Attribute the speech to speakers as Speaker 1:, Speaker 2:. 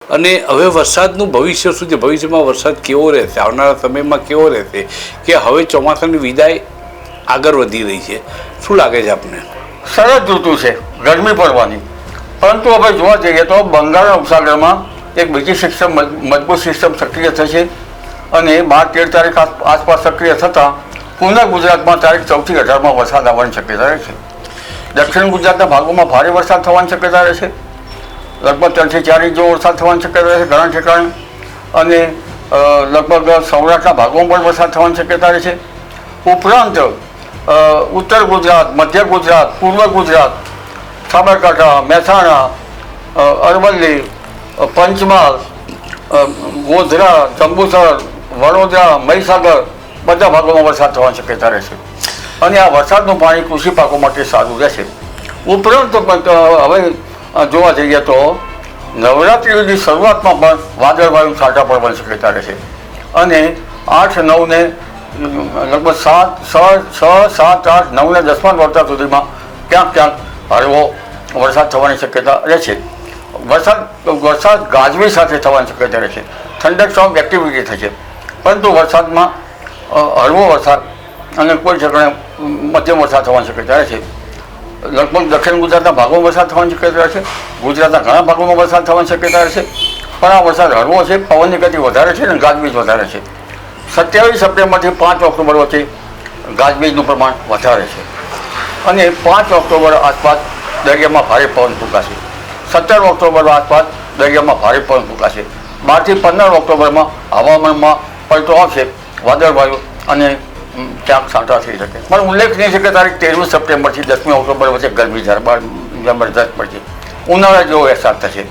Speaker 1: અને હવે વરસાદનું ભવિષ્ય શું છે, ભવિષ્યમાં વરસાદ કેવો રહેશે, આવનારા સમયમાં કેવો રહેશે, કે હવે ચોમાસાની વિદાય આગળ વધી રહી છે, શું લાગે છે આપને?
Speaker 2: સરસ ઋતુ છે, ગરમી પડવાની, પરંતુ હવે જોવા જઈએ તો બંગાળના ઉપસાગરમાં એક બીજી સિસ્ટમ, મજબૂત સિસ્ટમ સક્રિય થશે અને 12-13 તારીખ આસપાસ સક્રિય થતાં પૂર્ણ ગુજરાતમાં તારીખ 14-18માં વરસાદ આવવાની શક્યતા રહેશે. દક્ષિણ ગુજરાતના ભાગોમાં ભારે વરસાદ થવાની શક્યતા રહેશે, લગભગ 3 થી 4 ઇંચ જેવો વરસાદ થવાની શક્યતા રહેશે ઘણા ઠેકાણે, અને લગભગ સૌરાષ્ટ્રના ભાગોમાં પણ વરસાદ થવાની શક્યતા રહેશે. ઉપરાંત ઉત્તર ગુજરાત, મધ્ય ગુજરાત, પૂર્વ ગુજરાત, સાબરકાંઠા, મહેસાણા, અરવલ્લી, પંચમહાલ, ગોધરા, જંબુસર, વડોદરા, મહીસાગર બધા ભાગોમાં વરસાદ થવાની શક્યતા રહેશે અને આ વરસાદનું પાણી કૃષિ પાકો માટે સારું રહેશે. ઉપરાંત હવે જોવા જઈએ તો નવરાત્રિની શરૂઆતમાં પણ વાદળવાયુ છાંટા પડવાની શક્યતા રહેશે અને 8, 9 ને લગભગ 6, 7, 8, 9 ને 10મા નોરતા સુધીમાં ક્યાંક ક્યાંક હળવો વરસાદ થવાની શક્યતા રહેશે. વરસાદ ગાજવી સાથે થવાની શક્યતા રહેશે, ઠંડક સ્ટ્રોંગ એક્ટિવિટી થશે, પરંતુ વરસાદમાં હળવો વરસાદ અને કોઈ ઠેકાણે મધ્યમ વરસાદ થવાની શક્યતા રહેશે. લગભગ દક્ષિણ ગુજરાતના ભાગોમાં વરસાદ થવાની શક્યતા રહેશે, ગુજરાતના ઘણા ભાગોમાં વરસાદ થવાની શક્યતા રહેશે, પણ આ વરસાદ હળવો છે, પવનની ગતિ વધારે છે અને ગાજવીજ વધારે છે. 27 સપ્ટેમ્બરથી 5 ઓક્ટોબર વચ્ચે ગાજવીજનું પ્રમાણ વધારે છે અને 5 ઓક્ટોબર આસપાસ દરિયામાં ભારે પવન ફૂંકાશે. 17 ઓક્ટોબર આસપાસ દરિયામાં ભારે પવન ફૂંકાશે. 12 થી 15 ઓક્ટોબરમાં હવામાનમાં પલટો આવશે, વાદળવાયુ અને ક્યાંક છાંટા થઈ શકે. પણ ઉલ્લેખનીય છે કે તારીખ 13 સપ્ટેમ્બરથી 10મી ઓક્ટોબર વચ્ચે ગરમી જબરદસ્ત પડશે, ઉનાળા જેવો અહેસાસ થશે.